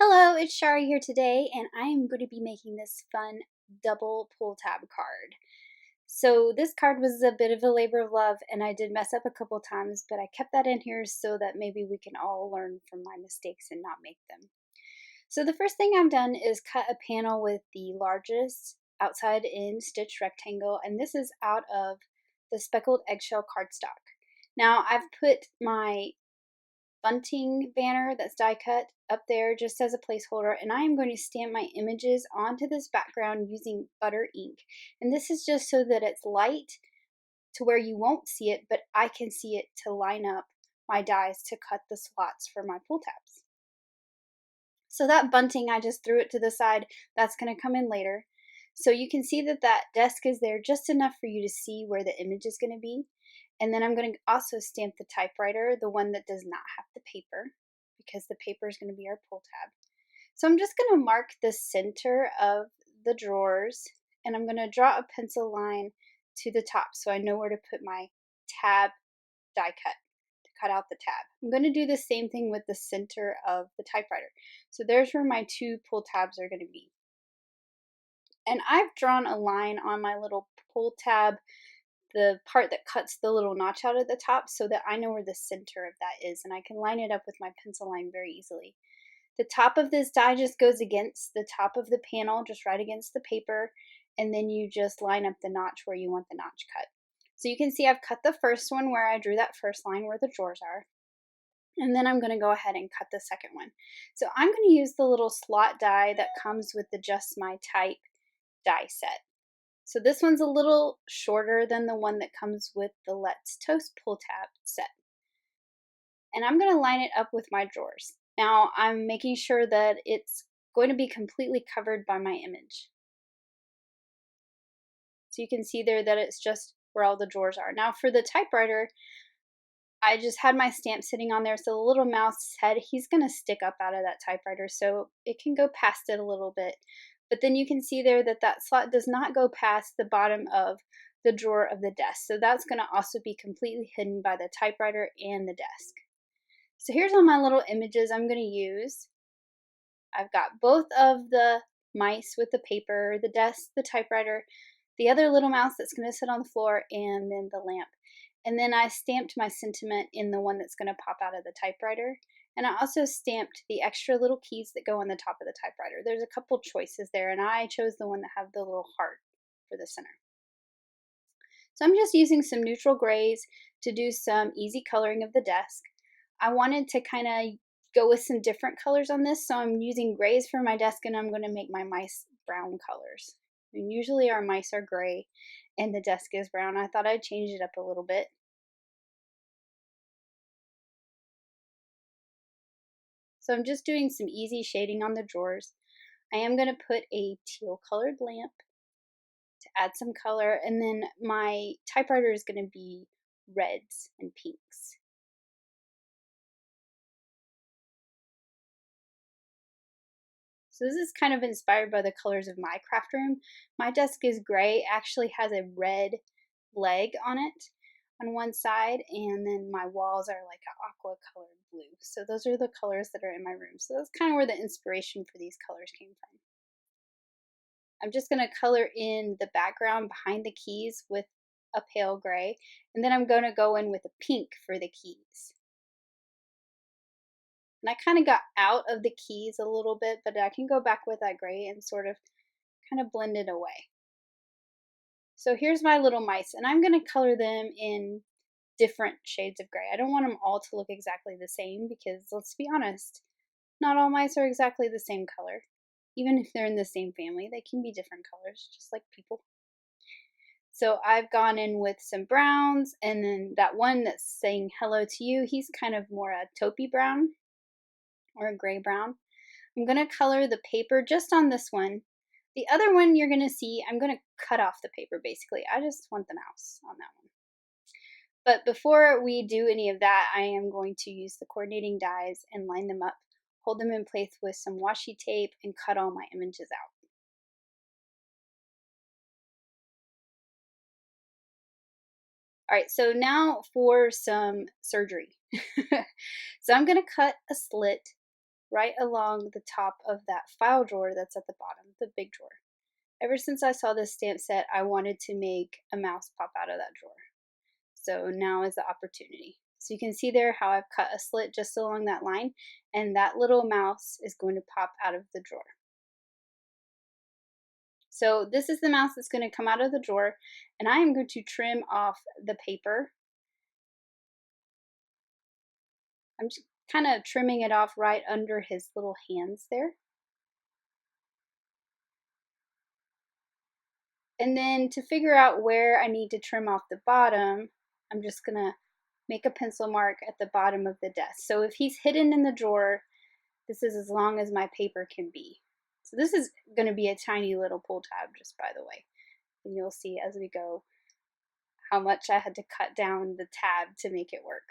Hello, it's Shari here today, and I am going to be making this fun double pull tab card. So this card was a bit of a labor of love, and I did mess up a couple times, but I kept that in here so that maybe we can all learn from my mistakes and not make them. So the first thing I've done is cut a panel with the largest outside in stitch rectangle, and this is out of the speckled eggshell cardstock. Now I've put my bunting banner that's die cut up there just as a placeholder, and I am going to stamp my images onto this background using butter ink. And this is just so that it's light to where you won't see it, but I can see it to line up my dies to cut the slots for my pull tabs. So that bunting, I just threw it to the side. That's going to come in later. So you can see that that desk is there just enough for you to see where the image is going to be. And then I'm going to also stamp the typewriter, the one that does not have the paper, because the paper is going to be our pull tab. So I'm just going to mark the center of the drawers, and I'm going to draw a pencil line to the top so I know where to put my tab die cut to cut out the tab. I'm going to do the same thing with the center of the typewriter. So there's where my two pull tabs are going to be. And I've drawn a line on my little pull tab, the part that cuts the little notch out at the top, so that I know where the center of that is, and I can line it up with my pencil line very easily. The top of this die just goes against the top of the panel, just right against the paper, and then you just line up the notch where you want the notch cut. So you can see I've cut the first one where I drew that first line where the drawers are, and then I'm going to go ahead and cut the second one. So I'm going to use the little slot die that comes with the Just My Type die set. So this one's a little shorter than the one that comes with the Let's Toast pull tab set. And I'm going to line it up with my drawers. Now I'm making sure that it's going to be completely covered by my image. So you can see there that it's just where all the drawers are. Now for the typewriter, I just had my stamp sitting on there, so the little mouse head, he's going to stick up out of that typewriter, so it can go past it a little bit. But then you can see there that that slot does not go past the bottom of the drawer of the desk. So that's going to also be completely hidden by the typewriter and the desk. So here's all my little images I'm going to use. I've got both of the mice with the paper, the desk, the typewriter, the other little mouse that's going to sit on the floor, and then the lamp. And then I stamped my sentiment in the one that's going to pop out of the typewriter. And I also stamped the extra little keys that go on the top of the typewriter. There's a couple choices there, and I chose the one that have the little heart for the center. So I'm just using some neutral grays to do some easy coloring of the desk. I wanted to kind of go with some different colors on this, so I'm using grays for my desk, and I'm going to make my mice brown colors. And usually our mice are gray and the desk is brown. I thought I'd change it up a little bit. So I'm just doing some easy shading on the drawers. I am going to put a teal colored lamp to add some color, and then my typewriter is going to be reds and pinks. So this is kind of inspired by the colors of my craft room. My desk is gray, actually has a red leg on it on one side, and then my walls are like an aqua colored blue. So those are the colors that are in my room. So that's kind of where the inspiration for these colors came from. I'm just going to color in the background behind the keys with a pale gray, and then I'm going to go in with a pink for the keys. And I kind of got out of the keys a little bit, but I can go back with that gray and sort of kind of blend it away. So here's my little mice, and I'm going to color them in different shades of gray. I don't want them all to look exactly the same because, let's be honest, not all mice are exactly the same color. Even if they're in the same family, they can be different colors, just like people. So I've gone in with some browns, and then that one that's saying hello to you, he's kind of more a taupey brown or a gray brown. I'm going to color the paper just on this one. The other one you're going to see, I'm going to cut off the paper basically. I just want the mouse on that one. But before we do any of that, I am going to use the coordinating dies and line them up, hold them in place with some washi tape, and cut all my images out. All right, so now for some surgery. So I'm going to cut a slit right along the top of that file drawer that's at the bottom, the big drawer. Ever since I saw this stamp set, I wanted to make a mouse pop out of that drawer. So now is the opportunity. So you can see there how I've cut a slit just along that line, and that little mouse is going to pop out of the drawer. So this is the mouse that's going to come out of the drawer, and I am going to trim off the paper. I'm just kind of trimming it off right under his little hands there. And then to figure out where I need to trim off the bottom, I'm just going to make a pencil mark at the bottom of the desk. So if he's hidden in the drawer, this is as long as my paper can be. So this is going to be a tiny little pull tab, just by the way. And you'll see as we go how much I had to cut down the tab to make it work.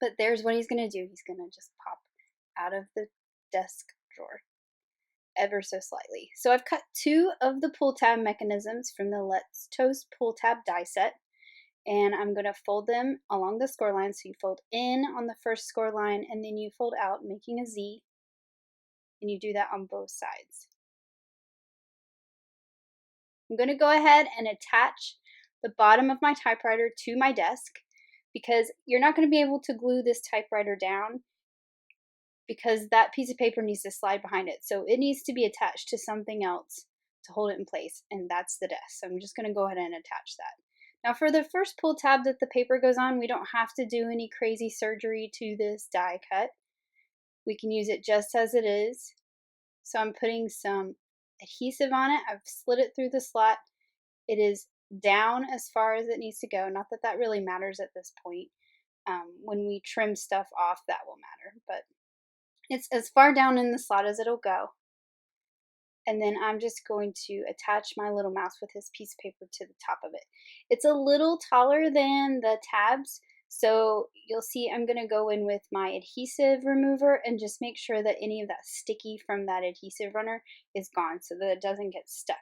But there's what he's going to do. He's going to just pop out of the desk drawer ever so slightly. So I've cut 2 of the pull tab mechanisms from the Let's Toast pull tab die set, and I'm going to fold them along the score line. So you fold in on the first score line and then you fold out, making a Z, and you do that on both sides. I'm going to go ahead and attach the bottom of my typewriter to my desk, because you're not going to be able to glue this typewriter down because that piece of paper needs to slide behind it. So it needs to be attached to something else to hold it in place, and that's the desk. So I'm just going to go ahead and attach that. Now for the first pull tab that the paper goes on, we don't have to do any crazy surgery to this die cut. We can use it just as it is. So I'm putting some adhesive on it. I've slid it through the slot. It is down as far as it needs to go. Not that that really matters at this point. When we trim stuff off, that will matter, but it's as far down in the slot as it'll go. And then I'm just going to attach my little mouse with his piece of paper to the top of it. It's a little taller than the tabs, so you'll see I'm going to go in with my adhesive remover and just make sure that any of that sticky from that adhesive runner is gone so that it doesn't get stuck.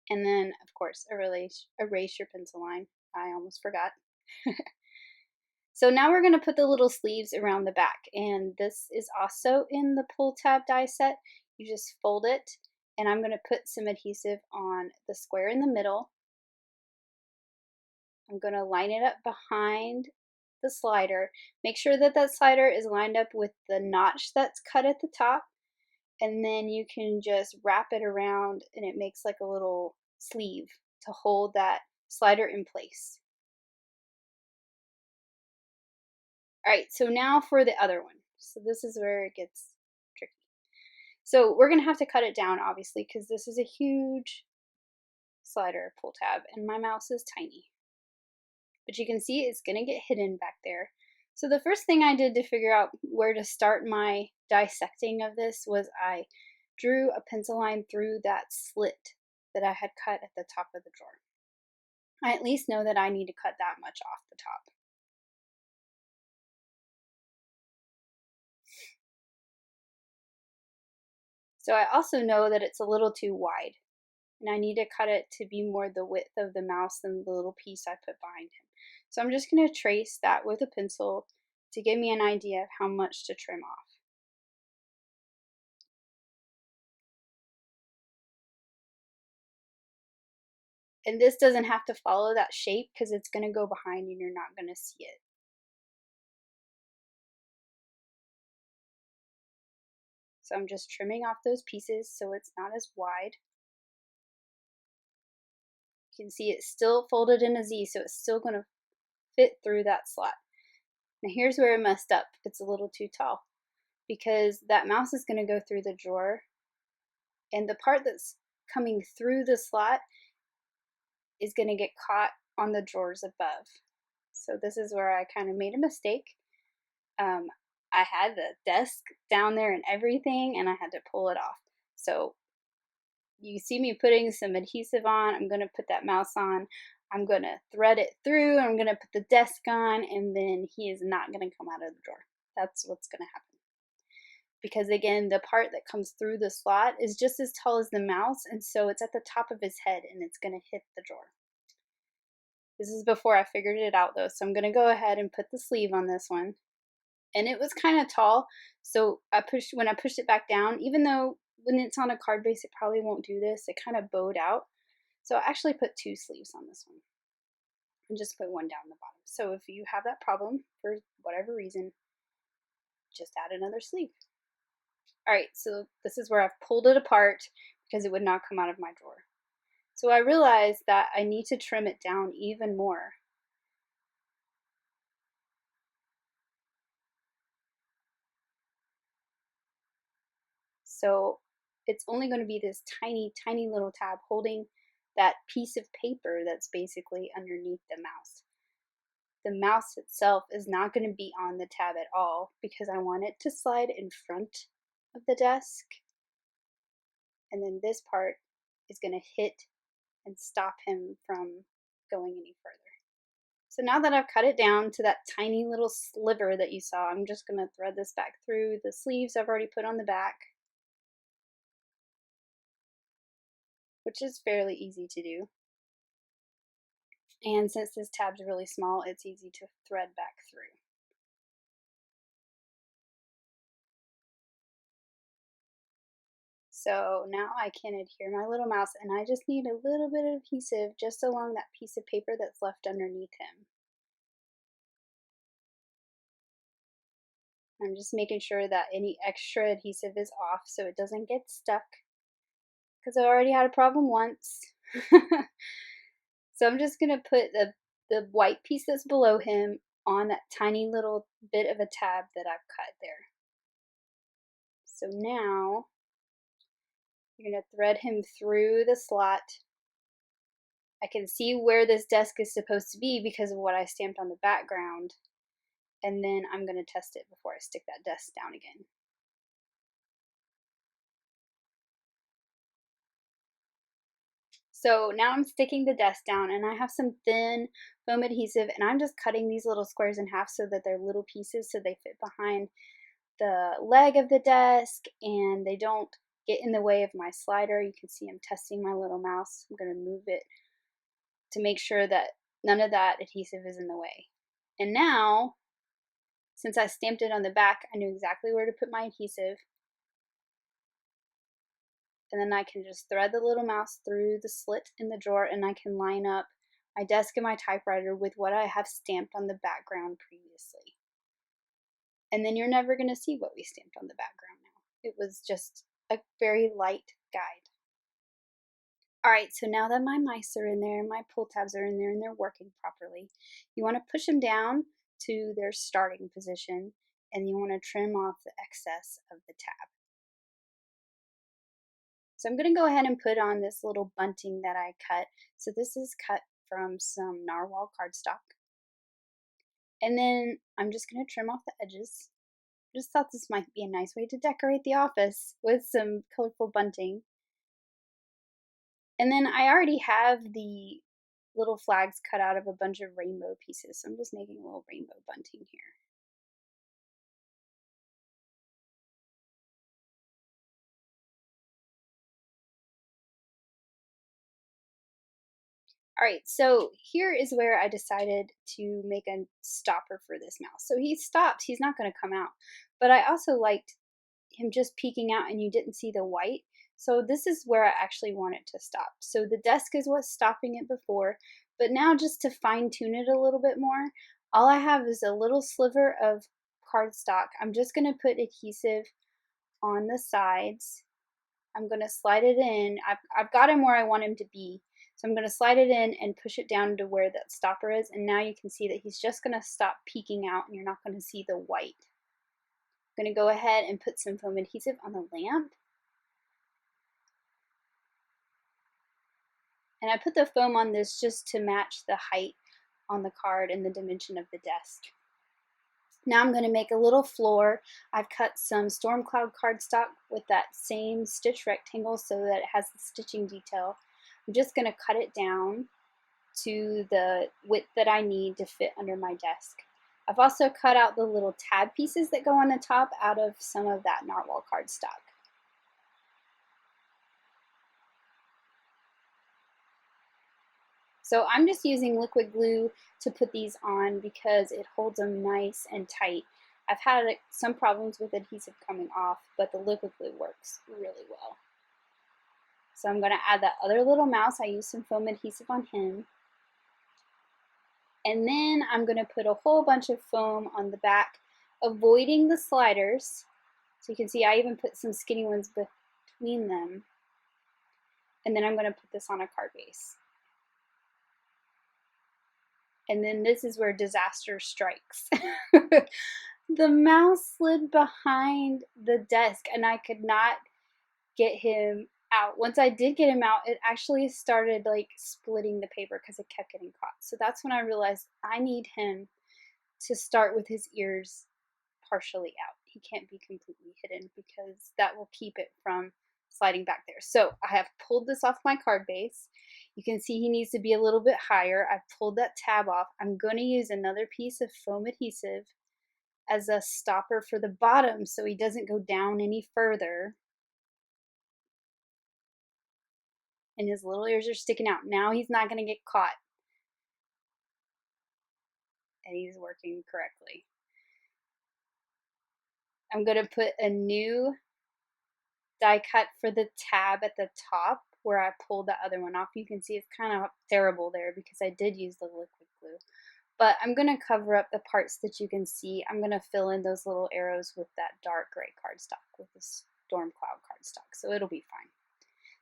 And then, of course, erase your pencil line. I almost forgot. So now we're going to put the little sleeves around the back, and this is also in the pull tab die set. You just fold it, and I'm going to put some adhesive on the square in the middle. I'm going to line it up behind the slider. Make sure that that slider is lined up with the notch that's cut at the top, and then you can just wrap it around and it makes like a little sleeve to hold that slider in place. All right, so now for the other one. So this is where it gets tricky. So we're gonna have to cut it down, obviously, because this is a huge slider pull tab and my mouse is tiny. But you can see it's gonna get hidden back there. So the first thing I did to figure out where to start my dissecting of this was I drew a pencil line through that slit that I had cut at the top of the drawer. I at least know that I need to cut that much off the top. So I also know that it's a little too wide, and I need to cut it to be more the width of the mouse than the little piece I put behind him. So I'm just going to trace that with a pencil to give me an idea of how much to trim off. And this doesn't have to follow that shape because it's going to go behind and you're not going to see it. So I'm just trimming off those pieces so it's not as wide. You can see it's still folded in a Z, so it's still going to fit through that slot. Now here's where it messed up. It's a little too tall because that mouse is going to go through the drawer, and the part that's coming through the slot is going to get caught on the drawers above. So this is where I kind of made a mistake. I had the desk down there and everything, and I had to pull it off. So you see me putting some adhesive on. I'm going to put that mouse on. I'm going to thread it through. I'm going to put the desk on, and then he is not going to come out of the drawer. That's what's going to happen. Because again, the part that comes through the slot is just as tall as the mouse, and so it's at the top of his head, and it's going to hit the drawer. This is before I figured it out though, so I'm gonna go ahead and put the sleeve on this one. And it was kind of tall, so when I pushed it back down, even though when it's on a card base it probably won't do this, it kind of bowed out. So I actually put 2 sleeves on this one and just put one down the bottom. So if you have that problem for whatever reason, just add another sleeve. All right, so this is where I've pulled it apart because it would not come out of my drawer. So I realized that I need to trim it down even more. So it's only going to be this tiny, tiny little tab holding that piece of paper that's basically underneath the mouse. The mouse itself is not going to be on the tab at all because I want it to slide in front of the desk. And then this part is going to hit and stop him from going any further. So now that I've cut it down to that tiny little sliver that you saw, I'm just going to thread this back through the sleeves I've already put on the back, which is fairly easy to do. And since this tab's really small, it's easy to thread back through. So now I can adhere my little mouse, and I just need a little bit of adhesive just along that piece of paper that's left underneath him. I'm just making sure that any extra adhesive is off so it doesn't get stuck, because I already had a problem once. So I'm just going to put the white piece that's below him on that tiny little bit of a tab that I've cut there. So now you're going to thread him through the slot. I can see where this desk is supposed to be because of what I stamped on the background. And then I'm going to test it before I stick that desk down again. So now I'm sticking the desk down, and I have some thin foam adhesive, and I'm just cutting these little squares in half so that they're little pieces so they fit behind the leg of the desk and they don't get in the way of my slider. You can see I'm testing my little mouse. I'm going to move it to make sure that none of that adhesive is in the way. And now, since I stamped it on the back, I knew exactly where to put my adhesive. And then I can just thread the little mouse through the slit in the drawer, and I can line up my desk and my typewriter with what I have stamped on the background previously. And then you're never going to see what we stamped on the background now. It was just a very light guide. Alright, so now that my mice are in there, my pull tabs are in there, and they're working properly, you want to push them down to their starting position, and you want to trim off the excess of the tab. So I'm going to go ahead and put on this little bunting that I cut. So this is cut from some narwhal cardstock. And then I'm just going to trim off the edges. I just thought this might be a nice way to decorate the office with some colorful bunting. And then I already have the little flags cut out of a bunch of rainbow pieces. So I'm just making a little rainbow bunting here. Alright, so here is where I decided to make a stopper for this mouse. So he stopped, he's not going to come out. But I also liked him just peeking out and you didn't see the white. So this is where I actually want it to stop. So the desk is what's stopping it before, but now just to fine tune it a little bit more, all I have is a little sliver of cardstock. I'm just going to put adhesive on the sides. I'm going to slide it in. I've got him where I want him to be. So I'm going to slide it in and push it down to where that stopper is. And now you can see that he's just going to stop peeking out and you're not going to see the white. I'm going to go ahead and put some foam adhesive on the lamp. And I put the foam on this just to match the height on the card and the dimension of the desk. Now I'm going to make a little floor. I've cut some storm cloud cardstock with that same stitch rectangle so that it has the stitching detail. I'm just going to cut it down to the width that I need to fit under my desk. I've also cut out the little tab pieces that go on the top out of some of that narwhal cardstock. So I'm just using liquid glue to put these on because it holds them nice and tight. I've had some problems with adhesive coming off, but the liquid glue works really well. So I'm going to add that other little mouse. I used some foam adhesive on him. And then I'm going to put a whole bunch of foam on the back, avoiding the sliders. So you can see I even put some skinny ones between them. And then I'm going to put this on a card base. And then this is where disaster strikes. The mouse slid behind the desk and I could not get him out. Once I did get him out, it actually started like splitting the paper because it kept getting caught. So that's when I realized I need him to start with his ears partially out. He can't be completely hidden because that will keep it from sliding back there. So I have pulled this off my card base. You can see he needs to be a little bit higher. I've pulled that tab off. I'm going to use another piece of foam adhesive as a stopper for the bottom so he doesn't go down any further. And his little ears are sticking out. Now he's not going to get caught. And he's working correctly. I'm going to put a new die cut for the tab at the top where I pulled the other one off. You can see it's kind of terrible there because I did use the liquid glue. But I'm going to cover up the parts that you can see. I'm going to fill in those little arrows with that dark gray cardstock, with this storm cloud cardstock, so it'll be fine.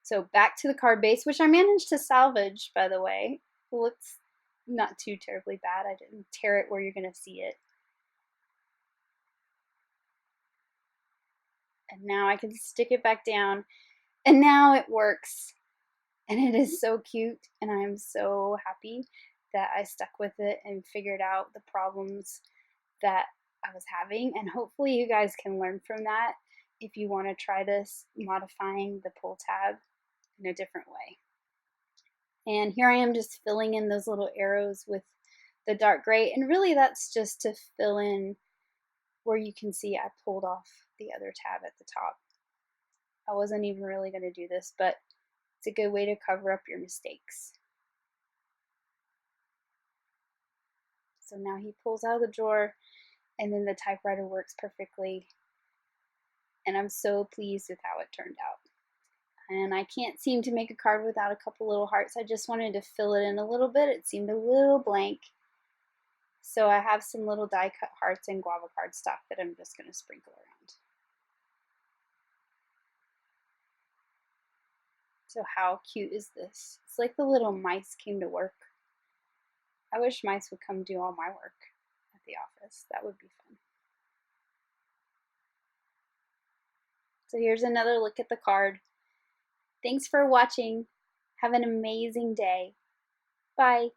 So back to the card base, which I managed to salvage, by the way. It looks not too terribly bad. I didn't tear it where you're going to see it. And now I can stick it back down. And now it works. And it is so cute. And I am so happy that I stuck with it and figured out the problems that I was having. And hopefully you guys can learn from that if you want to try this, modifying the pull tab in a different way. And here I am just filling in those little arrows with the dark gray. And really that's just to fill in where you can see I pulled off the other tab at the top. I wasn't even really going to do this, but it's a good way to cover up your mistakes. So now he pulls out of the drawer and then the typewriter works perfectly. And I'm so pleased with how it turned out. And I can't seem to make a card without a couple little hearts. I just wanted to fill it in a little bit. It seemed a little blank. So I have some little die cut hearts and guava cardstock that I'm just going to sprinkle around. So how cute is this? It's like the little mice came to work. I wish mice would come do all my work at the office. That would be fun. So here's another look at the card. Thanks for watching. Have an amazing day. Bye.